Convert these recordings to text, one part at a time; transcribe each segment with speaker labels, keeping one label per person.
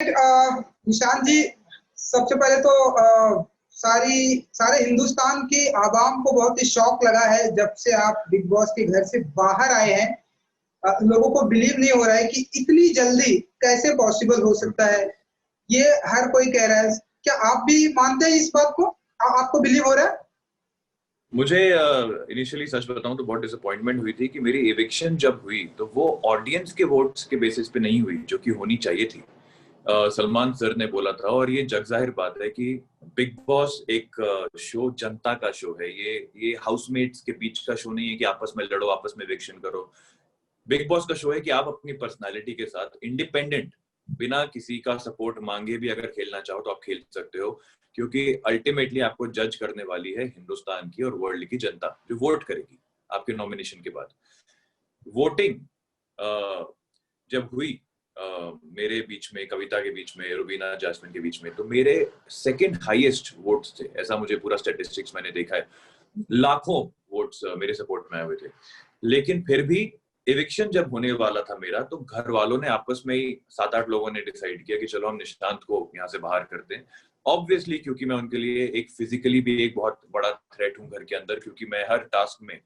Speaker 1: निशांत जी, सबसे पहले तो सारे हिंदुस्तान की आवाम को बहुत ही शौक लगा है जब से आप बिग बॉस के घर से बाहर आए हैं। लोगों को बिलीव नहीं हो रहा है कि इतनी जल्दी कैसे पॉसिबल हो सकता है। ये हर कोई कह रहा है। क्या आप भी मानते हैं इस बात को? आपको बिलीव हो रहा है?
Speaker 2: मुझे इनिशियली सच बताऊं तो बहुत डिसअपॉइंटमेंट हुई थी कि मेरी एविक्शन जब हुई तो वो ऑडियंस के वोट्स के बेसिस पे नहीं हुई जो कि होनी चाहिए थी। सलमान सर ने बोला था और ये जग जाहिर बात है कि बिग बॉस एक शो जनता का शो है। ये हाउसमेट्स के बीच का शो नहीं है कि आपस में लड़ो, आपस में एविक्शन करो। बिग बॉस का शो है कि आप अपनी पर्सनालिटी के साथ इंडिपेंडेंट, बिना किसी का सपोर्ट मांगे भी अगर खेलना चाहो तो आप खेल सकते हो, क्योंकि अल्टीमेटली आपको जज करने वाली है हिंदुस्तान की और वर्ल्ड की जनता जो वोट करेगी आपके नॉमिनेशन के बाद। वोटिंग जब हुई मेरे बीच में, कविता के बीच में, रुबीना जासमिन के बीच में, तो मेरे सेकंड हाईएस्ट वोट्स थे, ऐसा मुझे पूरा स्टैटिस्टिक्स मैंने देखा है। लाखों वोट्स मेरे सपोर्ट में आए हुए थे। लेकिन फिर भी एविक्शन जब होने वाला था मेरा, तो घर वालों ने आपस में ही 7-8 लोगों ने डिसाइड किया कि चलो हम निशांत को यहाँ से बाहर करते हैं। ऑब्वियसली क्योंकि मैं उनके लिए एक फिजिकली भी एक बहुत बड़ा थ्रेट हूँ घर के अंदर, क्योंकि मैं हर टास्क में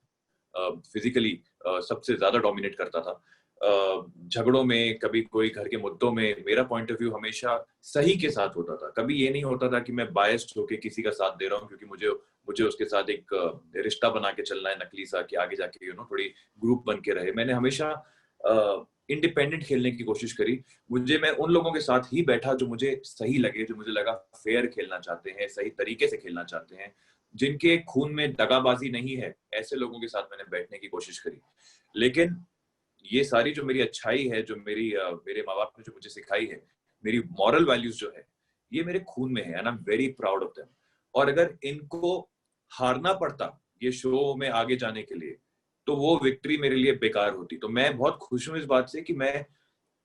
Speaker 2: फिजिकली सबसे ज्यादा डोमिनेट करता था। झगड़ों में, कभी कोई घर के मुद्दों में मेरा पॉइंट ऑफ व्यू हमेशा सही के साथ होता था। कभी ये नहीं होता था कि मैं बायस्ड होके किसी का साथ दे रहा हूँ क्योंकि मुझे मुझे उसके साथ एक रिश्ता बना के चलना है नकली सा, कि आगे जाके थोड़ी ग्रुप बन के रहे। मैंने हमेशा इंडिपेंडेंट खेलने की कोशिश करी। मैं उन लोगों के साथ ही बैठा जो मुझे सही लगे, जो मुझे लगा फेयर खेलना चाहते हैं, सही तरीके से खेलना चाहते हैं, जिनके खून में दगाबाजी नहीं है, ऐसे लोगों के साथ मैंने बैठने की कोशिश करी। लेकिन ये सारी जो मेरी अच्छाई है, जो मेरे माँ बाप ने जो मुझे सिखाई है, मेरी मॉरल वैल्यूज जो है, ये मेरे खून में है and I am very proud of them. और अगर इनको हारना पड़ता ये शो में आगे जाने के लिए, तो वो विक्ट्री मेरे लिए बेकार होती। तो मैं बहुत खुश हूँ इस बात से कि मैं,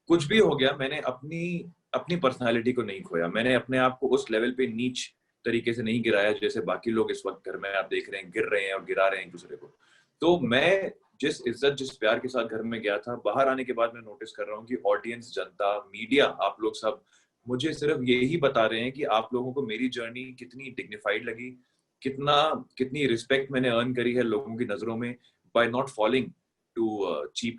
Speaker 2: कुछ भी हो गया, मैंने अपनी अपनी पर्सनालिटी को नहीं खोया। मैंने अपने आप को उस लेवल पे नीच तरीके से नहीं गिराया जैसे बाकी लोग इस वक्त घर में आप देख रहे हैं गिर रहे हैं और गिरा रहे हैं एक दूसरे को। तो मैं जिस इज्जत, जिस प्यार के साथ घर में गया था, बाहर आने के बाद मैं नोटिस कर रहा हूँ कि ऑडियंस, जनता, मीडिया, आप लोग सब मुझे सिर्फ यही बता रहे हैं कि आप लोगों को मेरी जर्नी कितनी डिग्निफाइड लगी, कितनी रिस्पेक्ट मैंने अर्न करी है लोगों की नजरों में by not following to cheap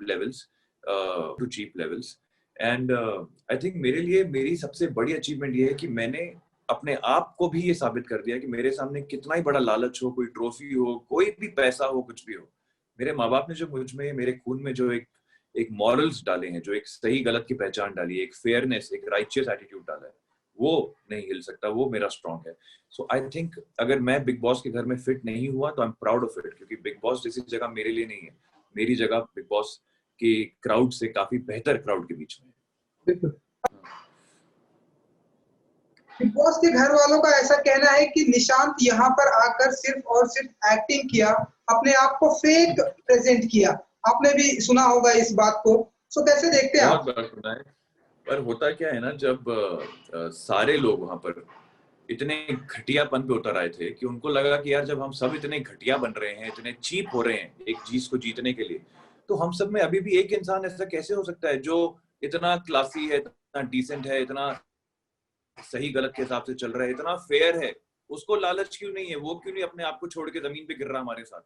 Speaker 2: levels. And I think मेरे लिए मेरी सबसे बड़ी अचीवमेंट ये है कि मैंने अपने आप को भी ये साबित कर दिया कि मेरे सामने कितना ही बड़ा लालच हो, कोई ट्रॉफी हो, कोई भी पैसा हो, कुछ भी हो, मेरे माँ बाप ने जो मुझ में, मेरे खून में जो एक एक मॉरल्स डाले हैं, जो एक सही गलत की पहचान डाली है, एक फेयरनेस, एक राइचियस एटीट्यूड डाला है, वो नहीं हिल सकता, वो मेरा स्ट्रॉन्ग है। सो आई थिंक अगर मैं बिग बॉस के घर में फिट नहीं हुआ तो I am proud of it, क्योंकि बिग बॉस जैसी जगह मेरे लिए नहीं है। मेरी जगह बिग बॉस के क्राउड से काफी बेहतर क्राउड के बीच में है।
Speaker 1: बिल्कुल। बिग बॉस के घर वालों का ऐसा कहना है कि निशांत यहाँ पर आकर सिर्फ और सिर्फ एक्टिंग किया, अपने आप को फेक प्रेजेंट किया। आपने भी सुना होगा इस बात को। सो कैसे देखते हैं
Speaker 2: बहुत
Speaker 1: आप?
Speaker 2: बार सुना है। पर होता क्या है ना, जब सारे लोग वहां पर इतने घटियापन पे उतर आए थे कि उनको लगा कि यार जब हम सब इतने घटिया बन रहे हैं, इतने चीप हो रहे हैं एक चीज को जीतने के लिए, तो हम सब में अभी भी एक इंसान ऐसा कैसे हो सकता है जो इतना क्लासी है, इतना डिसेंट है, इतना सही गलत के हिसाब से चल रहा है, इतना फेयर है। उसको लालच क्यों नहीं है? वो क्यों नहीं अपने आप को छोड़ के जमीन पे गिर रहा हमारे साथ?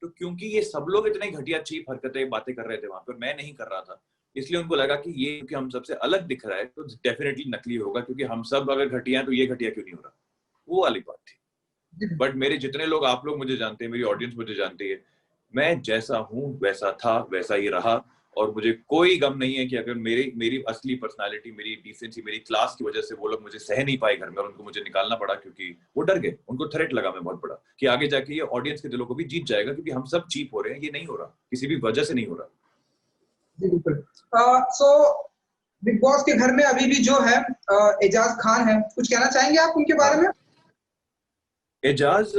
Speaker 2: तो क्योंकि ये सब लोग इतने घटिया चीप हरकतें, बातें कर रहे थे वहां पर, मैं नहीं कर रहा था, इसलिए उनको लगा कि ये क्योंकि हम सबसे अलग दिख रहा है तो डेफिनेटली नकली होगा, क्योंकि हम सब अगर घटिया हैं तो ये घटिया क्यों नहीं हो रहा? वो वाली बात थी। बट मेरे जितने लोग, आप लोग मुझे जानते हैं, मेरी ऑडियंस मुझे जानती है, मैं जैसा हूँ वैसा था, वैसा ही रहा। और मुझे कोई गम नहीं है कि अगर मेरी मेरी असली पर्सनालिटी, मेरी डिसेंसी, मेरी क्लास की वजह से वो लोग मुझे सह नहीं पाए घर में और उनको मुझे निकालना पड़ा, क्योंकि वो डर गए, उनको थ्रेट लगा मैं बहुत बड़ा कि आगे जाके ये ऑडियंस के दिलों को भी जीत जाएगा, क्योंकि हम सब चीप हो रहे हैं। ये नहीं हो रहा, किसी भी वजह से नहीं हो रहा।
Speaker 1: जी बिल्कुल। सो बिग बॉस के घर में अभी भी जो है एजाज खान है, कुछ कहना चाहेंगे आप उनके बारे
Speaker 2: हाँ,
Speaker 1: में?
Speaker 2: एजाज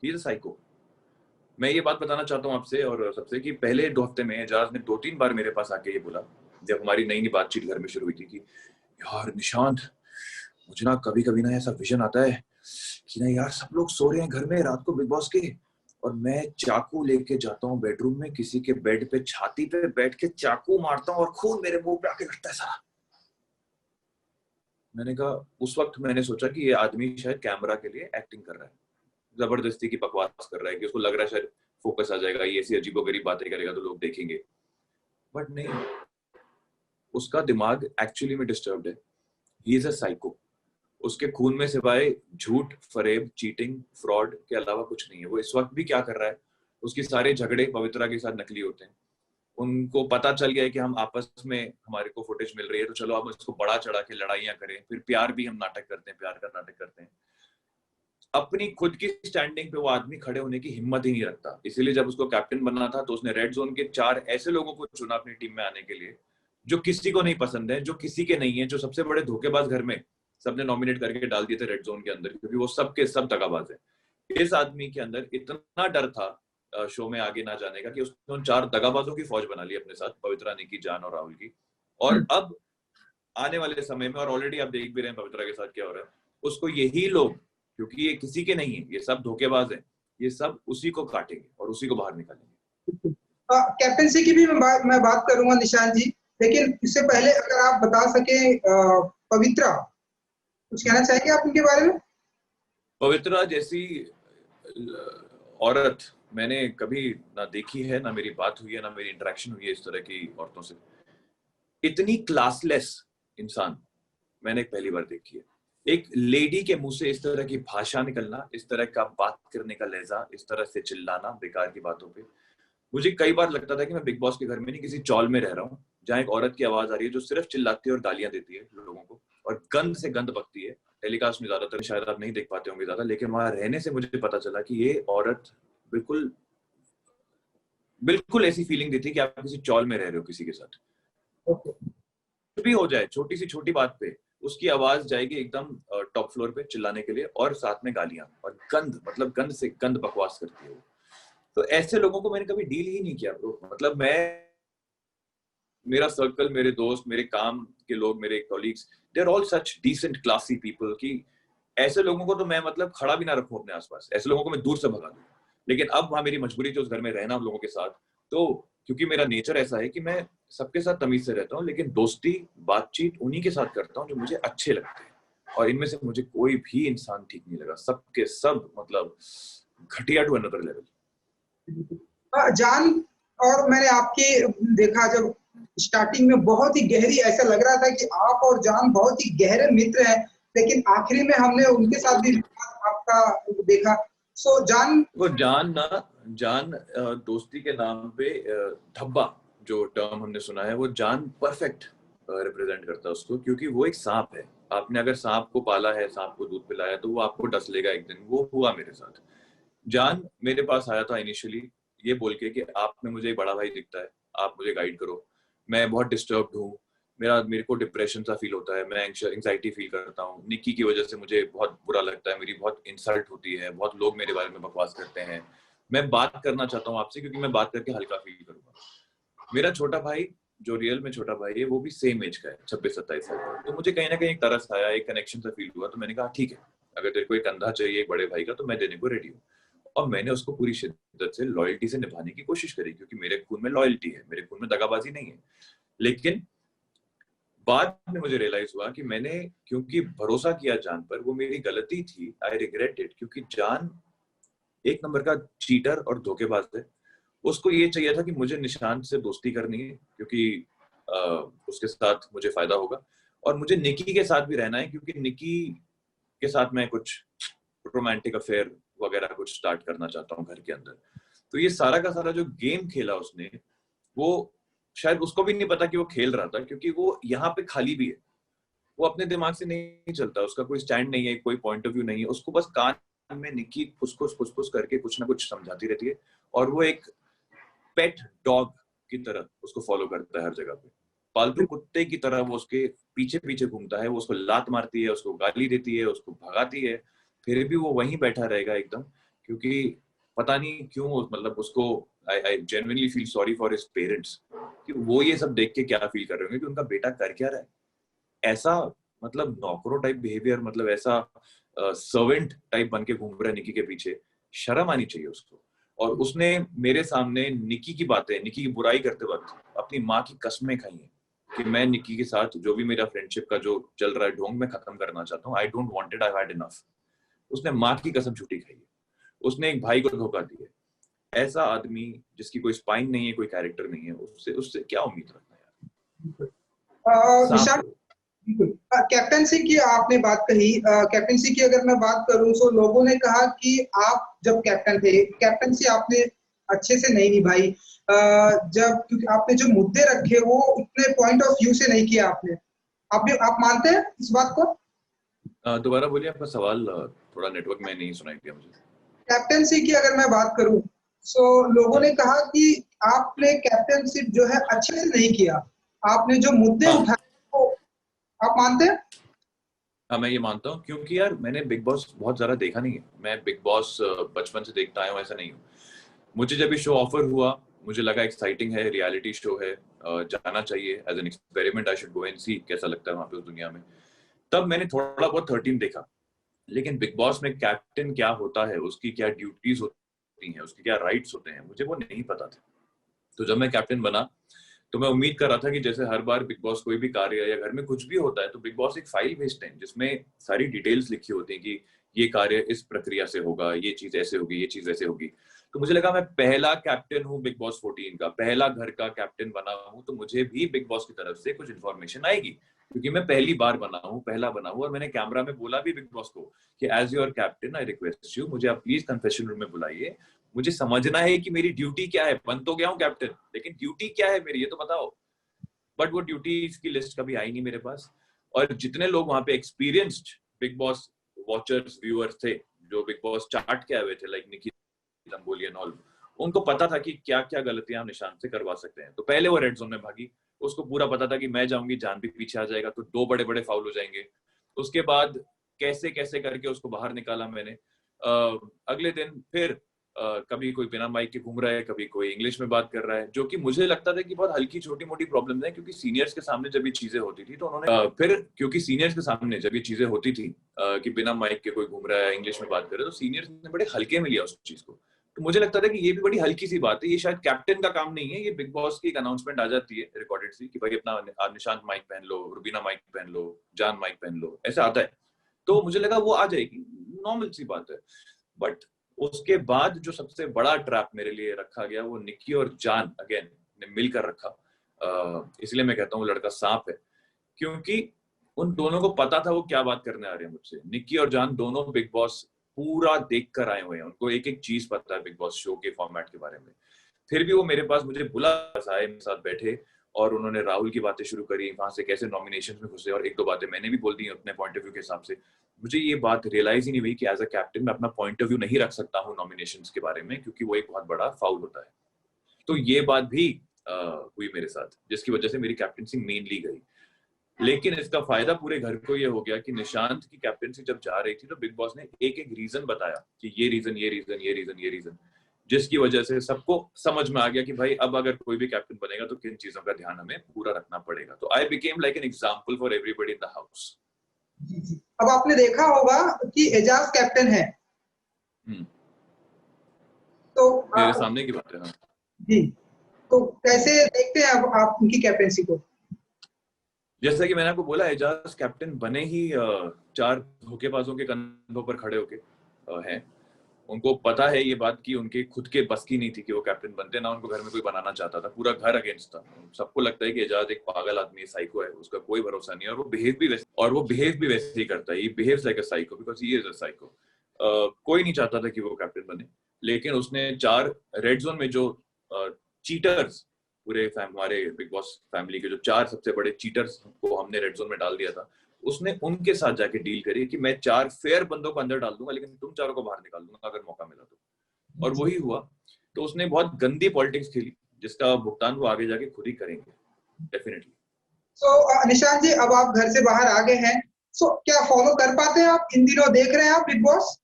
Speaker 2: साइको। मैं ये बात बताना चाहता हूँ आपसे और सबसे कि पहले 2 हफ्ते में एजाज ने 2-3 बार मेरे पास आके ये बोला, जब हमारी नई नई बातचीत घर में शुरू हुई थी, कि यार निशांत, मुझे ना कभी कभी ना ऐसा विजन आता है कि ना यार सब लोग सो रहे हैं घर में रात को बिग बॉस के, और मैं चाकू लेके जाता हूँ बेडरूम में, किसी के बेड पे छाती पे बैठ के चाकू मारता हूँ और खून मेरे मुंह पे आके लगता है सारा। मैंने कहा, उस वक्त मैंने सोचा कि ये आदमी शायद कैमरा के लिए एक्टिंग कर रहा है, जबरदस्ती की बकवास कर रहा है, कि उसको लग रहा है शायद फोकस आ जाएगा, ये ऐसी अजीबोगरीब बातें करेगा तो लोग देखेंगे। बट नहीं, उसका दिमाग एक्चुअली में डिस्टर्ब्ड है। He is a psycho. उसके खून में सिवाय झूठ, फरेब, चीटिंग, फ्रॉड के अलावा कुछ नहीं है। वो इस वक्त भी क्या कर रहा है, उसके सारे झगड़े पवित्रा के साथ नकली होते हैं। उनको पता चल गया है कि हम आपस में, हमारे को फुटेज मिल रही है, तो चलो अब इसको बड़ा चढ़ा के लड़ाइयां करें। फिर प्यार भी हम नाटक करते हैं, प्यार का नाटक करते हैं। अपनी खुद की स्टैंडिंग पे वो आदमी खड़े होने की हिम्मत ही नहीं रखता। इसीलिए जब उसको कैप्टन बनना था तो उसने रेड जोन के 4 ऐसे लोगों को चुना अपनी टीम में आने के लिए, जो किसी को नहीं पसंद है, जो किसी के नहीं है, जो सबसे बड़े धोखेबाज घर में सबने नॉमिनेट करके डाल दिए थे रेड जोन के अंदर, क्योंकि वो सब के सब दगाबाज है। इस आदमी के अंदर इतना डर था शो में आगे ना जाने का, कि उसने उन 4 दगाबाजों की फौज बना ली अपने साथ, पवित्रा, निकी, जान और राहुल की। और अब आने वाले समय में, और ऑलरेडी आप देख भी रहे हैं पवित्रा के साथ क्या हो रहा है, उसको यही लोग, क्योंकि ये किसी के नहीं है, ये सब धोखेबाज हैं, ये सब उसी को काटेंगे और उसी को बाहर निकालेंगे।
Speaker 1: कैप्टनसी की भी मैं बात करूंगा निशान जी, लेकिन इससे पहले अगर आप बता सके पवित्रा, कुछ कहना चाहेंगे आप उनके बारे में?
Speaker 2: पवित्रा जैसी औरत मैंने कभी ना देखी है, ना मेरी बात हुई है, ना मेरी इंटरेक्शन हुई है इस तरह की औरतों से। इतनी क्लासलेस इंसान मैंने पहली बार देखी है। एक लेडी के मुंह से इस तरह की भाषा निकलना, इस तरह का बात करने का लहजा, इस तरह से चिल्लाना बेकार की बातों पे। मुझे कई बार लगता था कि मैं बिग बॉस के घर में नहीं, किसी चौल में रह रहा हूँ, जहाँ एक औरत की आवाज आ रही है जो सिर्फ चिल्लाती है और गालियां देती है लोगों को, और गंद से गंद बकती है। टेलीकास्ट में ज्यादातर शायद आप नहीं देख पाते होंगे ज्यादा, लेकिन वहां रहने से मुझे पता चला कि ये औरत बिल्कुल बिल्कुल ऐसी फीलिंग देती है कि आप किसी चौल में रह रहे हो किसी के साथ। कुछ भी हो जाए, छोटी सी छोटी बात पे उसकी आवाज जाएगी एकदम टॉप फ्लोर पे चिल्लाने के लिए, और साथ में गालियां और गंद, मतलब गंद से गंद बकवास करती है वो। तो ऐसे लोगों को मैंने कभी डील ही नहीं किया ब्रो। मतलब मेरा सर्कल, मेरे दोस्त, मेरे काम के लोग, मेरे colleagues, they are all such decent classy people, कि ऐसे लोगों को तो मैं मतलब खड़ा भी ना रखूं अपने आसपास, ऐसे लोगों को मैं दूर से भगा दूं। लेकिन अब वहां मेरी मजबूरी थी उस घर में रहना उन लोगों के साथ, तो क्योंकि मेरा नेचर ऐसा है कि मैं सबके साथ तमीज से रहता हूँ, लेकिन दोस्ती बातचीत उन्हीं के साथ करता हूँ जो मुझे अच्छे लगते हैं। और इनमें से मुझे कोई भी इंसान ठीक नहीं लगा, सबके सब मतलब घटिया टू अनदर लेवल।
Speaker 1: जान, और मैंने आपके देखा जब स्टार्टिंग में बहुत ही गहरी, ऐसा लग रहा था कि आप और जान बहुत ही गहरे मित्र हैं, लेकिन आखिरी में हमने उनके साथ भी आपका देखा। सो जान,
Speaker 2: वो जान ना, जान दोस्ती के नाम पे धब्बा जो टर्म हमने सुना है, वो जान परफेक्ट रिप्रेजेंट करता है उसको, क्योंकि वो एक सांप है। आपने अगर सांप को पाला है, सांप को दूध पिलाया, तो वो आपको डस लेगा एक दिन। वो हुआ मेरे साथ। जान मेरे पास आया था इनिशियली ये बोल के कि आप में मुझे एक बड़ा भाई दिखता है, आप मुझे गाइड करो, मैं बहुत डिस्टर्ब्ड हूँ, मेरे को डिप्रेशन सा फील होता है, मैं एंग्जाइटी फील करता हूँ, निक्की की वजह से मुझे बहुत बुरा लगता है, मेरी बहुत इंसल्ट होती है, बहुत लोग मेरे बारे में बकवास करते हैं, मैं बात करना चाहता हूँ आपसे क्योंकि मैं बात करके हल्का फील करूंगा। मेरा छोटा भाई, जो रियल में छोटा भाई है, वो भी सेम एज का है, 26-27 साल का। तो मुझे कहीं ना कहीं एक तरस आया, एक कनेक्शन सा फील हुआ। तो मैंने कहा ठीक है, अगर तेरे को एक कंधा चाहिए एक बड़े भाई का, तो मैं देने को रेडी हूँ। और मैंने उसको पूरी शिद्दत से लॉयल्टी से निभाने की कोशिश करी, क्योंकि मेरे खून में लॉयल्टी है, मेरे खून में दगाबाजी नहीं है। लेकिन बाद में मुझे रियलाइज हुआ कि मैंने क्योंकि भरोसा किया जान पर, वो मेरी गलती थी। आई रिग्रेट इट, क्योंकि जान एक नंबर का चीटर और धोखेबाज है। उसको ये चाहिए था कि मुझे निशांत से दोस्ती करनी है क्योंकि उसके साथ मुझे फायदा होगा, और मुझे निकी के साथ भी रहना है क्योंकि निकी के साथ मैं कुछ रोमांटिक अफेयर वगैरह कुछ स्टार्ट करना चाहता हूँ घर के अंदर। तो ये सारा का सारा जो गेम खेला उसने, वो शायद उसको भी नहीं पता कि वो खेल रहा था, क्योंकि वो यहाँ पे खाली भी है। वो अपने दिमाग से नहीं चलता, उसका कोई स्टैंड नहीं है, कोई पॉइंट ऑफ व्यू नहीं है। उसको बस कान में निकी फुसफुस करके कुछ ना कुछ समझाती रहती है, और वो एक पेट डॉग की तरह उसको फॉलो करता है हर जगह पे। पालतू कुत्ते की तरह वो उसके पीछे पीछे घूमता है, वो उसको लात मारती है, उसको गाली देती है, उसको भगाती है, फिर भी वो वहीं बैठा रहेगा एकदम। क्योंकि पता नहीं क्यों, मतलब उसको, I genuinely feel sorry for his parents, कि वो ये सब देख के क्या फील कर रहे होंगे कि उनका बेटा कर क्या रहा है। ऐसा मतलब नौकरों टाइप बिहेवियर, मतलब ऐसा सर्वेंट टाइप बन के घूम रहा है निकी के पीछे। शर्म आनी चाहिए उसको। और उसने मेरे सामने निकी की बातें, निकी की बुराई करते वक्त अपनी माँ की कसमें खाई हैं कि मैं निकी के साथ जो भी मेरा फ्रेंडशिप का जो चल रहा है ढोंग में खत्म करना चाहता हूँ। I don't want it, I had enough. उसने माँ की कसम झूठी खाई है, उसने एक भाई को धोखा दिया। ऐसा आदमी जिसकी कोई स्पाइन नहीं है, कोई कैरेक्टर नहीं है, उससे उससे क्या उम्मीद रखना यार। सांप
Speaker 1: निशान, बिल्कुल। कैप्टनसी की आपने बात कही, कैप्टनसी की अगर मैं बात करूं तो लोगों ने कहा कि आप जब कैप्टन थे, कैप्टनसी आपने अच्छे से नहीं निभाई। जब क्योंकि आपने जो मुद्दे रखे वो उतने पॉइंट ऑफ व्यू से नहीं किया आपने। आप मानते हैं इस बात को?
Speaker 2: दोबारा बोलिए आपका सवाल, थोड़ा नेटवर्क में नहीं सुनाई दिया मुझे।
Speaker 1: कैप्टनसी की अगर मैं बात करूं तो लोगों ने कहा कि आपने कैप्टनशिप जो है अच्छे से नहीं किया। आपने जो मुद्दे
Speaker 2: हाँ
Speaker 1: उठाए वो आप मानते हैं?
Speaker 2: हाँ, मैं ये मानता हूँ क्योंकि यार मैंने बिग बॉस बहुत ज्यादा देखा नहीं है। मैं बिग बॉस बचपन से देखता आया हूँ, ऐसा नहीं हूँ। मुझे जब ये शो ऑफर हुआ, मुझे लगा एक्साइटिंग है, रियलिटी शो है, जाना चाहिए as an experiment, I should go and see कैसा लगता है वहां पे उस दुनिया में। तब मैंने थोड़ा बहुत 13 देखा, लेकिन बिग बॉस में कैप्टन क्या होता है, उसकी क्या ड्यूटीज होती हैं, उसके क्या राइट्स होते हैं, मुझे वो नहीं पता था। तो जब मैं कैप्टन बना तो मैं उम्मीद कर रहा था कि जैसे हर बार बिग बॉस कोई भी कार्य या घर में कुछ भी होता है तो बिग बॉस एक फाइल भेजते हैं जिसमें सारी डिटेल्स लिखी होती हैं कि ये कार्य इस प्रक्रिया से होगा, ये चीज ऐसे होगी, ये चीज ऐसे होगी। तो मुझे लगा मैं पहला कैप्टन हूँ बिग बॉस 14 का, पहला घर का कैप्टन बना हूँ, तो मुझे भी बिग बॉस की तरफ से कुछ इन्फॉर्मेशन आएगी क्योंकि मैं पहली बार बना हूँ, पहला बना हूँ। और मैंने कैमरा में बोला भी बिग बॉस को कि as your captain I request you, मुझे आप प्लीज कन्फेशन रूम में बुलाइए, मुझे समझना है कि मेरी ड्यूटी क्या है। बन तो गया हूँ कैप्टन, लेकिन ड्यूटी क्या है मेरी, ये तो बताओ। बट वो ड्यूटीज की लिस्ट कभी आई नहीं मेरे पास। और जितने लोग वहां पे experienced big boss watchers, viewers थे, जो बिग बॉस चार्ट के आए हुए थे, लाइक निकी लंबोली एंड ऑल, उनको पता था कि क्या क्या गलतियां हम निशान से करवा सकते हैं। तो पहले वो रेड जोन में भागी, उसको पूरा पता था कि मैं जाऊंगी, जान भी पीछे आ जाएगा, तो दो बड़े बड़े फाउल हो जाएंगे। उसके बाद कैसे कैसे करके उसको बाहर निकाला मैंने। अगले दिन फिर कभी कोई बिना माइक के घूम रहा है, कभी कोई इंग्लिश में बात कर रहा है, जो कि मुझे लगता था कि बहुत हल्की छोटी मोटी प्रॉब्लम है, क्योंकि सीनियर्स के सामने जब ये चीजें होती थी तो उन्होंने फिर क्योंकि सीनियर्स के सामने जब ये चीजें होती थी कि बिना माइक के कोई घूम रहा है, इंग्लिश में बात कर रहा है, तो सीनियर्स ने बड़े हल्के में लिया उस चीज को। तो मुझे लगता था कि ये भी बड़ी हल्की सी बात है, ये शायद कैप्टन का काम नहीं है, ये बिग बॉस की एक अनाउंसमेंट आ जाती है रिकॉर्डेड सी कि भाई अपना निशांत माइक पहन लो, रुबीना माइक पहन लो, जान माइक पहन लो, ऐसा आता है। तो मुझे लगा वो आ जाएगी, नॉर्मल सी बात है। बट उसके बाद जो सबसे बड़ा ट्रैप मेरे लिए रखा गया वो निक्की और जान अगेन ने मिलकर रखा। इसलिए मैं कहता हूँ लड़का सांप है, क्योंकि उन दोनों को पता था वो क्या बात करने आ रहे हैं मुझसे। निक्की और जान दोनों बिग बॉस पूरा देख कर आए हुए हैं, उनको एक एक चीज पता है बिग बॉस शो के फॉर्मेट के बारे में। फिर भी वो मेरे पास मुझे बुला आए, मेरे साथ बैठे और उन्होंने राहुल की बातें शुरू करी, वहां से कैसे नॉमिनेशन में घुसे, और एक दो बातें मैंने भी बोल दी अपने पॉइंट ऑफ व्यू के हिसाब से। मुझे ये बात रियलाइज ही नहीं हुई कि एज अ कैप्टन मैं अपना पॉइंट ऑफ व्यू नहीं रख सकता हूँ नॉमिनेशंस के बारे में, क्योंकि वो एक बहुत बड़ा फाउल होता है। तो ये बात भी हुई मेरे साथ, जिसकी वजह से मेरी कैप्टनसी मेनली गई। लेकिन इसका फायदा पूरे घर को ये हो गया कि निशांत की कैप्टनसी जब जा रही थी तो बिग बॉस ने एक एक रीजन बताया कि ये रीजन, ये रीजन, ये रीजन, ये रीजन, जिसकी वजह से सबको समझ में आ गया कि भाई अब अगर कोई भी कैप्टन बनेगा तो किन चीजों का ध्यान हमें पूरा रखना पड़ेगा। तो I became like an example for everybody in the house.
Speaker 1: जी जी। अब आपने देखा होगा कि एजाज कैप्टन है, तो
Speaker 2: मेरे सामने की बात है। हाँ
Speaker 1: जी, तो कैसे देखते हैं आप उनकी कैप्टनसी को?
Speaker 2: जैसा कि मैंने आपको बोला, एजाज कैप्टन बने ही चार धोखेबाजों के कंधों पर खड़े होके हैं। उनको पता है ये बात कि उनके खुद के बस की नहीं थी कि वो कैप्टन बनते, ना उनको घर में कोई बनाना चाहता था, पूरा घर अगेंस्ट था। सबको लगता है कि एजाज एक पागल आदमी है, साइको है, उसका कोई भरोसा नहीं है, और वो बिहेव भी वैसे ही करता है। He behaves like a psycho because he is a psycho. कोई नहीं चाहता था कि वो कैप्टन बने, लेकिन उसने चार रेड जोन में जो चीटर्स, पूरे हमारे बिग बॉस फैमिली के जो चार सबसे बड़े चीटर्स को हमने रेड जोन में डाल दिया था, उसने उनके साथ जाके डील करी कि मैं चार फेयर बंदों को अंदर डाल दूंगा, लेकिन तुम चारों को बाहर निकाल दूंगा अगर मौका मिला तो। और वही हुआ। तो उसने बहुत गंदी पॉलिटिक्स खेली, जिसका भुगतान वो आगे जाके खुद ही करेंगे डेफिनेटली।
Speaker 1: सो निशांत जी, अब आप घर से बाहर आ गए हैं, सो क्या फॉलो कर पाते हैं आप? इन दिनों देख रहे हैं आप बिग बॉस?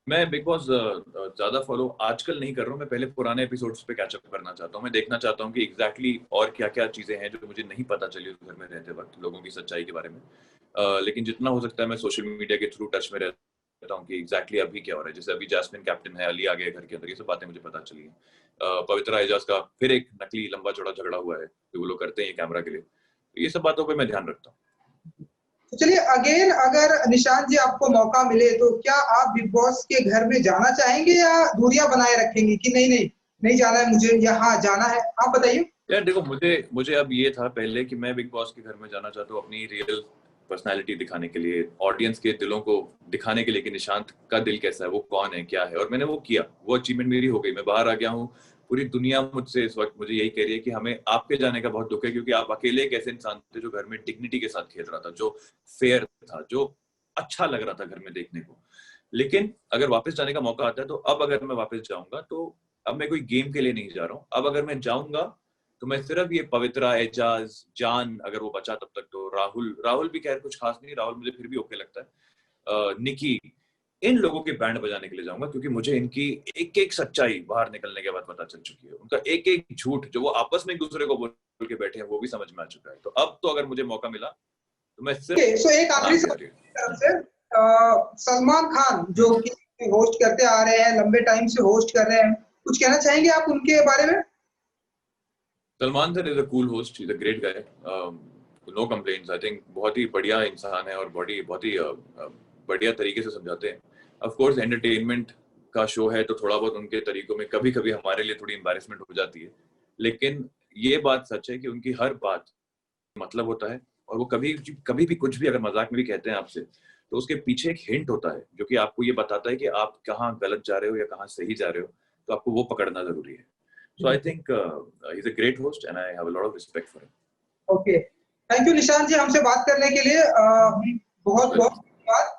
Speaker 2: मैं बिग बॉस ज्यादा फॉलो आजकल नहीं कर रहा हूँ। मैं पहले पुराने एपिसोड्स पे कैचअप करना चाहता हूँ। मैं देखना चाहता हूँ कि एग्जैक्टली और क्या क्या चीजें हैं जो मुझे नहीं पता चली उस घर में रहते वक्त, लोगों की सच्चाई के बारे में। लेकिन जितना हो सकता है मैं सोशल मीडिया के थ्रू टच में रहता रहता हूँ कि एग्जैक्टली अभी क्या हो रहा है। जैसे अभी जैस्मिन कैप्टन है, अली आ गया घर के अंदर, ये सब बातें मुझे पता चली है। पवित्रा एजाज का फिर एक नकली लंबा चौड़ा झगड़ा हुआ है कि वो लोग करते हैं कैमरा के लिए, तो ये सब बातों पे मैं ध्यान रखता हूँ।
Speaker 1: तो चलिए अगेन, अगर निशांत जी आपको मौका मिले तो क्या आप बिग बॉस के घर में जाना चाहेंगे या दूरियां बनाए रखेंगे कि नहीं नहीं नहीं जाना है मुझे या हाँ जाना है? आप बताइए।
Speaker 2: यार देखो, मुझे अब ये था पहले कि मैं बिग बॉस के घर में जाना चाहता हूँ अपनी रियल पर्सनालिटी दिखाने के लिए, ऑडियंस के दिलों को दिखाने के लिए कि निशांत का दिल कैसा है, वो कौन है, क्या है, और मैंने वो किया। वो अचीवमेंट मेरी हो गई, मैं बाहर आ गया हूँ। पूरी दुनिया मुझसे इस वक्त मुझे यही कह रही है कि हमें आपके जाने का बहुत दुख है, क्योंकि आप अकेले एक ऐसे इंसान थे जो घर में डिग्निटी के साथ खेल रहा था, जो फेयर था, जो अच्छा लग रहा था घर में देखने को। लेकिन अगर वापस जाने का मौका आता है, तो अब अगर मैं वापस जाऊंगा तो अब मैं कोई गेम के लिए नहीं जा रहा हूँ। अब अगर मैं जाऊंगा तो मैं सिर्फ ये पवित्रा, एजाज, जान अगर वो बचा तब तक, तो राहुल भी खैर कुछ खास नहीं, राहुल मुझे फिर भी ओके लगता है, निकी, इन लोगों के बैंड बजाने के लिए जाऊंगा, क्योंकि मुझे इनकी एक एक सच्चाई बाहर निकलने के बाद पता चल चुकी है। उनका एक एक झूठ जो वो आपस में एक दूसरे को बोल के बैठे हैं, वो भी समझ में आ चुका है। तो अब तो अगर मुझे मौका मिला तो मैं सिर्फ
Speaker 1: सो एक आखिरी सवाल तरफ से, सलमान खान जो कि होस्ट करते आ रहे हैं, लंबे टाइम से होस्ट कर रहे हैं, कुछ कहना चाहेंगे आप उनके बारे में?
Speaker 2: Salman sir is a cool host, is a great guy, no complaints. I think बहुत ही बढ़िया इंसान है और बहुत ही बढ़िया तरीके से समझाते हैं। ऑफ कोर्स एंटरटेनमेंट का शो है, तो थोड़ा बहुत उनके तरीकों में कभी कभी हमारे लिए थोड़ी एम्बैरेसमेंट हो जाती है, लेकिन ये बात सच है कि उनकी हर बात मतलब होता है। और वो कभी भी कुछ भी अगर मजाक में भी कहते हैं आपसे, तो उसके पीछे एक हिंट होता है जो कि आपको ये बताता है कि आप कहाँ गलत जा रहे हो या कहाँ सही जा रहे हो, तो आपको वो पकड़ना जरूरी है। So I think he's a great host and I have a lot of respect for him.
Speaker 1: Okay, thank you Nishant ji हमसे बात करने के लिए। बहुत बहुत धन्यवाद।